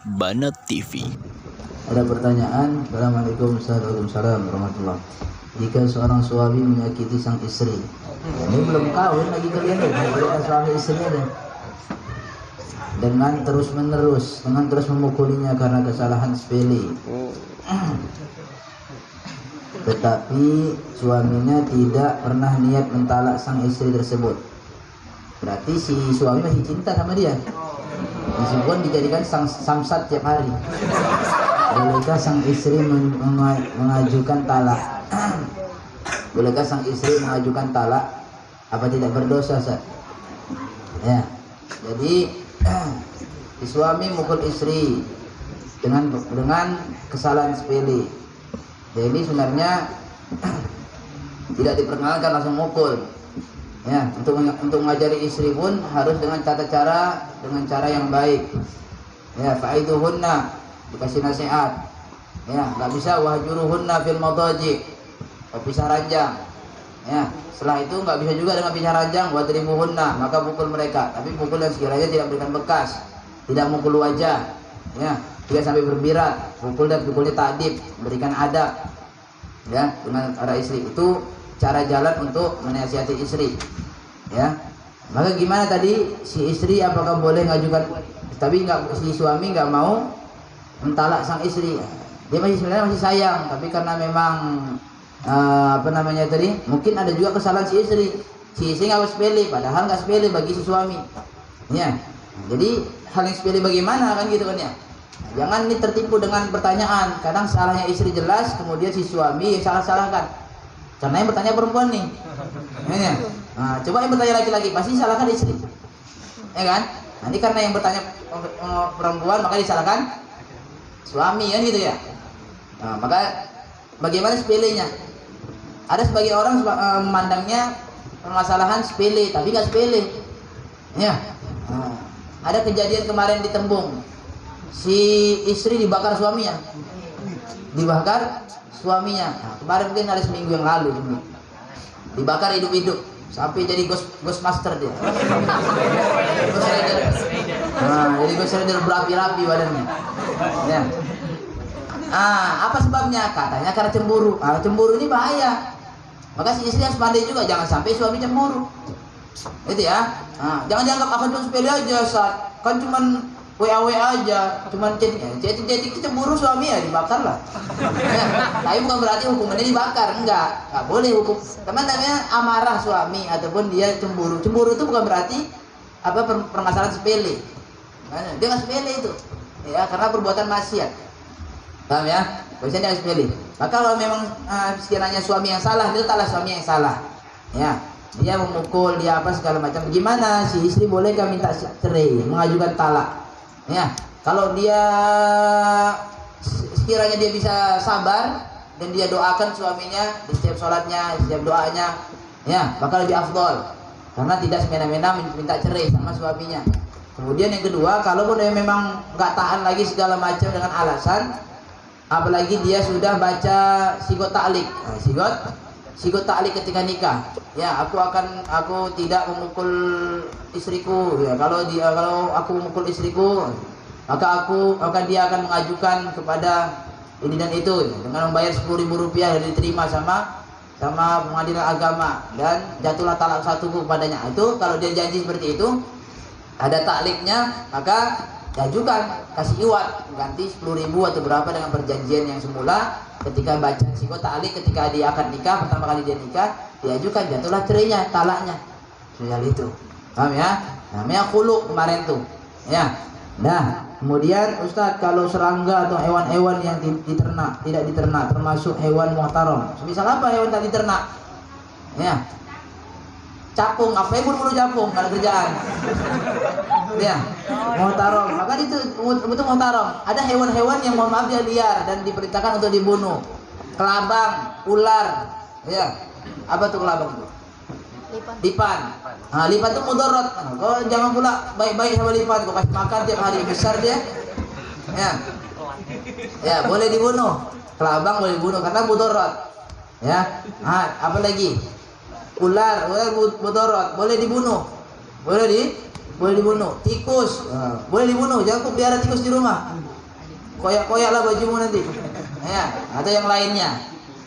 Banat TV. Ada pertanyaan. Assalamualaikum warahmatullahi. Jika seorang suami menyakiti sang istri, ini belum kawin lagi kalian deh, suami istri deh, dengan terus memukulinya karena kesalahan sepele, tetapi suaminya tidak pernah niat mentalak sang istri tersebut, berarti si suami masih cinta sama dia, meskipun dijadikan samsat tiap hari. Bolehkah sang istri mengajukan talak? Bolehkah sang istri mengajukan talak? Apa tidak berdosa, Ustaz? Ya. Jadi si suami mukul istri dengan kesalahan sepele. Jadi sebenarnya tidak diperkenankan langsung mukul. Ya, untuk mengajari istri pun harus dengan cara yang baik. Ya, fa'iduhunna, dikasih nasihat. Ya, nggak bisa wahjuruhunna fil madaji, pisah ranjang. Ya, setelah itu nggak bisa juga dengan pisah ranjang wadribuhunna, maka pukul mereka, tapi pukul yang sekiranya tidak berikan bekas, tidak mukul wajah. Ya, tidak sampai berbirat, pukulnya ta'dib, berikan adab. Ya, dengan para istri itu cara jalan untuk menasihati istri. Ya, maka gimana tadi si istri apakah boleh ngajukan, tapi si suami nggak mau mentalak sang istri, dia sebenarnya masih sayang, tapi karena memang mungkin ada juga kesalahan si istri nggak sepele, padahal nggak sepele bagi si suami. Ya, jadi hal yang sepele bagaimana kan gitu kan ya. Jangan nih tertipu dengan pertanyaan, kadang salahnya istri jelas, kemudian si suami salah-salahkan, karena yang bertanya perempuan nih. Ya. Nah, coba yang bertanya laki-laki pasti salahkan istri, ya kan? Nanti karena yang bertanya perempuan maka disalahkan suami, kan gitu ya. Nah, maka bagaimana sepelenya? Ada sebagian orang memandangnya permasalahan sepele, tapi nggak sepele. Ya. Nah, ada kejadian kemarin di Tembung, si istri dibakar suaminya. Nah, kemarin mungkin ada seminggu yang lalu, dibakar hidup-hidup sampai jadi Ghostmaster dia. Jadi Ghost Rider berapi-rapi badannya. Ya. Apa sebabnya? Katanya karena cemburu. Cemburu ini bahaya. Maka si istri harus pandai juga, jangan sampai suami cemburu. Itu ya. Jangan dianggap akan cuma sepele aja, Ustaz. Kan cuman WA aja, cuman chatting cemburu suami ya dibakar lah. Ya. Tapi bukan berarti hukumannya dibakar, enggak boleh hukum. Teman namanya amarah suami ataupun dia cemburu. Cemburu itu bukan berarti permasalahan sepele. Dia nggak sepele itu, ya, karena perbuatan maksiat. Paham ya? Biasanya dia sepele. Maka kalau memang sekiranya suami yang salah, dia talah suami yang salah. Ya, dia memukul, dia apa segala macam. Gimana si istri bolehkah minta cerai, mengajukan talak? Ya, kalau dia sekiranya dia bisa sabar dan dia doakan suaminya di setiap sholatnya, di setiap doanya, ya, maka lebih afdol, karena tidak semena-mena minta cerai sama suaminya. Kemudian yang kedua, kalau dia memang nggak tahan lagi segala macam dengan alasan, apalagi dia sudah baca sigot ta'lik, sigot ta'lik ketika nikah. Ya, aku tidak memukul istriku. Ya, kalau aku memukul istriku, maka dia akan mengajukan kepada ini dan itu, dengan membayar Rp10.000 yang diterima sama pengadilan agama, dan jatuhlah talak satuku padanya. Itu kalau dia janji seperti itu, ada takliknya, maka ajukan, kasih iwat, ganti 10.000 atau berapa dengan perjanjian yang semula ketika baca sikot ta'lik, ketika dia akan nikah, pertama kali dia nikah, diajukan, jatuhlah cerainya, talaknya. Soal itu. Paham ya? Namanya khulu kemarin tuh. Ya. Nah, kemudian Ustaz, kalau serangga atau hewan-hewan yang tidak diternak termasuk hewan muhtaram. Misal apa hewan tak diternak? Ya. Capung, apa yang buru-buru capung kalau kerjaan. Ya, muhtaram. Maka itu betul muhtaram. Ada hewan-hewan yang mohon maaf dia liar dan diperintahkan untuk dibunuh. Kelabang, ular, ya. Apa tuh kelabang itu? Lipan. Lipan itu mudarat. Kau jangan pula baik-baik sama lipan, kau kasih makan tiap hari, besar dia. Ya. Ya, boleh dibunuh. Kelabang boleh dibunuh karena mudarat. Ya. Apa lagi? Ular mudarat, boleh dibunuh. Boleh dibunuh. Tikus boleh dibunuh, jangan kau pelihara tikus di rumah. koyak-koyak lah bajumu nanti. Ya, atau yang lainnya.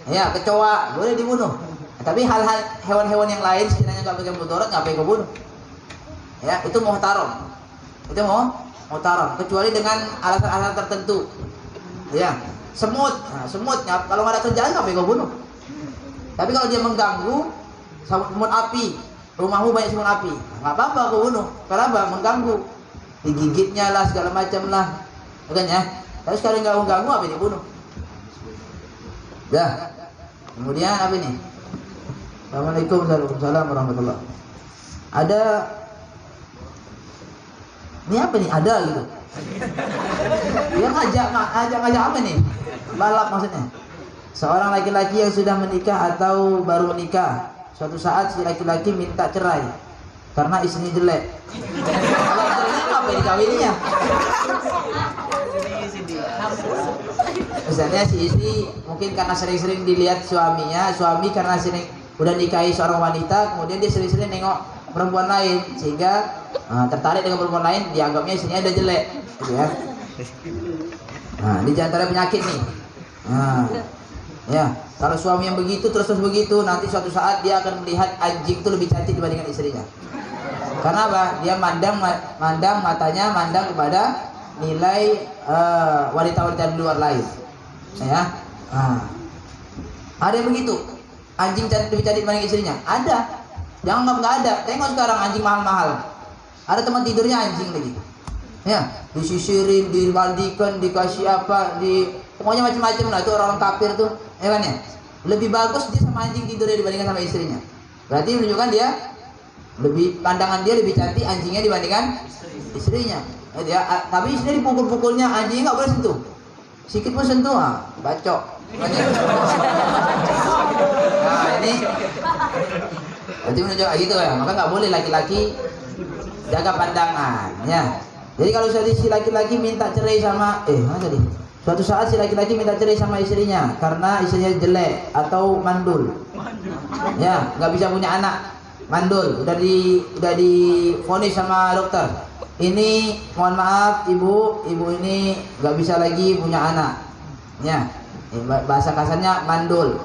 Ya, kecoa boleh dibunuh. Tapi hal-hal hewan-hewan yang lain sekiranya nggak pakai mudarat, ngapain kau bunuh? Ya, itu muhtaram. Itu muhtaram, kecuali dengan alasan-alasan tertentu. Ya, semut. Nah, semut kalau nggak ada kerjaan ngapain kau bunuh? Tapi kalau dia mengganggu, semut api, rumahmu banyak semut api, nggak apa-apa kau bunuh. Kenapa? Mengganggu, digigitnya lah segala macam lah, bukan ya? Tapi sekali nggak mengganggu, apa dibunuh? Dah. Kemudian apa ini? Assalamualaikum warahmatullahi wabarakatuh. Ada ini apa nih? Ada gitu. Dia ngajak apa nih? Balap maksudnya. Seorang laki-laki yang sudah menikah atau baru menikah, suatu saat si laki-laki minta cerai karena istrinya jelek. Kalau istrinya apa dikawininya? Misalnya si istri mungkin karena sering-sering dilihat suaminya, suami karena sering udah nikahi seorang wanita, kemudian dia sering-sering nengok perempuan lain sehingga tertarik dengan perempuan lain, dianggapnya istrinya udah jelek, gitu ya. Nah, ini diantara penyakit nih. Nah, ya, kalau suami yang begitu terus begitu, nanti suatu saat dia akan melihat anjing itu lebih cantik dibandingkan istrinya. Karena apa? Dia mandang matanya mandang kepada nilai wanita-wanita di luar lain. Ya, ada yang begitu. Anjing lebih cantik dibanding istrinya. Ada. Jangan nggak ada. Tengok sekarang anjing mahal-mahal. Ada teman tidurnya anjing lagi. Ya, disisirin, dimandikan, dikasih apa, pokoknya macam-macam lah. Itu orang kafir tuh, ya kan ya. Lebih bagus dia sama anjing tidurnya dibandingkan sama istrinya. Berarti menunjukkan dia pandangan dia lebih cantik anjingnya dibandingkan istrinya. Ya, tapi istrinya dipukul-pukulnya, anjingnya nggak boleh sentuh. Sikit pun sentuh, bacok. Nah ini berarti menunjukkan gitu ya. Maka nggak boleh laki-laki jaga pandangan, ya. Jadi kalau si laki-laki minta cerai sama mana tadi? Suatu saat si laki-laki minta cerai sama istrinya karena istrinya jelek atau mandul. Ya, nggak bisa punya anak. Mandul, udah divonis sama dokter. Ini mohon maaf ibu ini nggak bisa lagi punya anak. Ya, bahasa kasarnya mandul.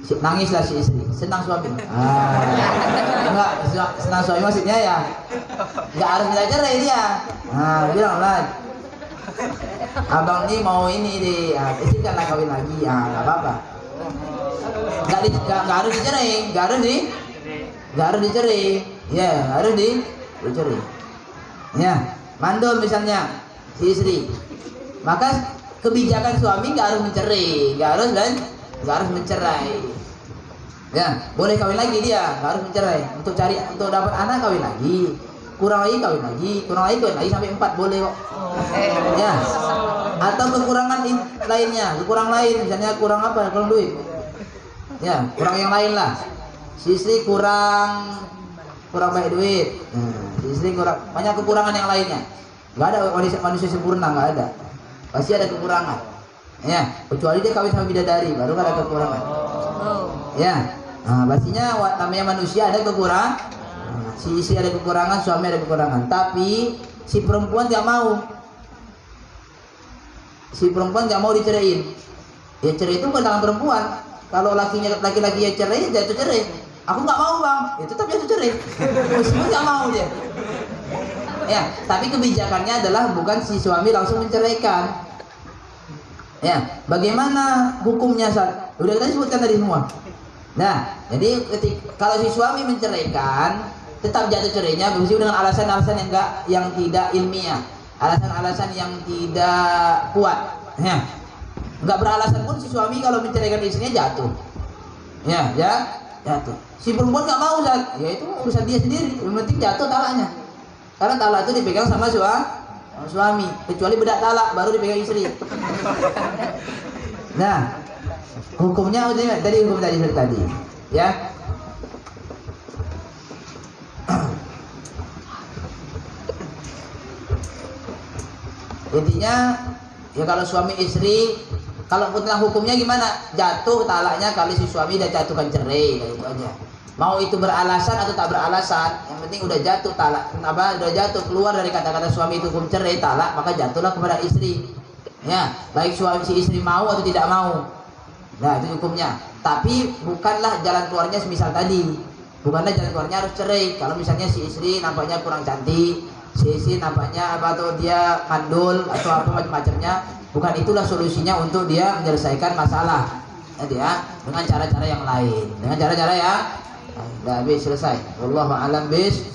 Nangislah si istri, senang suami. Enggak, senang suami maksudnya ya nggak harus minta cerai dia. Bilang lah, abang ini mau ini deh, istri kan kawin lagi, nggak apa-apa. Nggak harus dicerai, nggak harus dicerai, ya harus dicerai. Ya, mandul misalnya si istri, maka kebijakan suami nggak harus mencerai, nggak harus mencerai. Ya, boleh kawin lagi dia, nggak harus mencerai. Untuk dapat anak kawin lagi, kurang lagi kawin lagi sampai 4 boleh kok. Ya, atau kekurangan lainnya, kekurangan lain, misalnya kurang apa? Kurang duit. Ya, kurang yang lain lah. Si istri kurang banyak duit. Si istri kurang banyak kekurangan yang lainnya. Nggak ada manusia sempurna, nggak ada. Pasti ada kekurangan. Ya, kecuali dia kawin sama bidadari, baru nggak ada kekurangan. Ya, pastinya namanya manusia ada kekurangan. Si istri ada kekurangan, suami ada kekurangan. Tapi si perempuan nggak mau. Si perempuan nggak mau diceraiin. Ya cerai itu bukan tangan perempuan. Kalau laki-laki ya cerai, jatuh cerai. Aku nggak mau bang, itu tetap jatuh cerai. Meskipun nggak mau dia. Ya, tapi kebijakannya adalah bukan si suami langsung menceraikan. Ya, bagaimana hukumnya saat? Udah kita sebutkan tadi semua. Nah, jadi kalau si suami menceraikan, tetap jatuh cerainya meskipun dengan alasan-alasan yang tidak ilmiah, alasan-alasan yang tidak kuat. Ya, nggak beralasan pun si suami kalau menceraikan istrinya jatuh. Ya, jatuh. Si perempuan nggak mau saat, ya itu urusan dia sendiri. Yang penting jatuh talaknya. Karena talak itu dipegang sama suami, kecuali bedak talak baru dipegang istri. Nah, hukumnya tadi ya. Intinya ya kalau suami istri, kalau tentang hukumnya gimana? Jatuh talaknya kalau si suami udah jatuhkan cerai, itu aja. Mau itu beralasan atau tak beralasan, yang penting udah jatuh talak. Udah jatuh keluar dari kata-kata suami itu hukum cerai talak, maka jatuhlah kepada istri. Ya, baik suami si istri mau atau tidak mau. Nah, itu hukumnya. Tapi bukanlah jalan keluarnya semisal tadi. Bukanlah jalan keluarnya harus cerai. Kalau misalnya si istri nampaknya kurang cantik, si istri nampaknya apa atau dia mandul atau apa macam-macamnya, bukan itulah solusinya untuk dia menyelesaikan masalah. Nanti ya, dengan cara-cara yang lain. Dengan cara-cara yang udah habis selesai. Wallahu a'lam bis.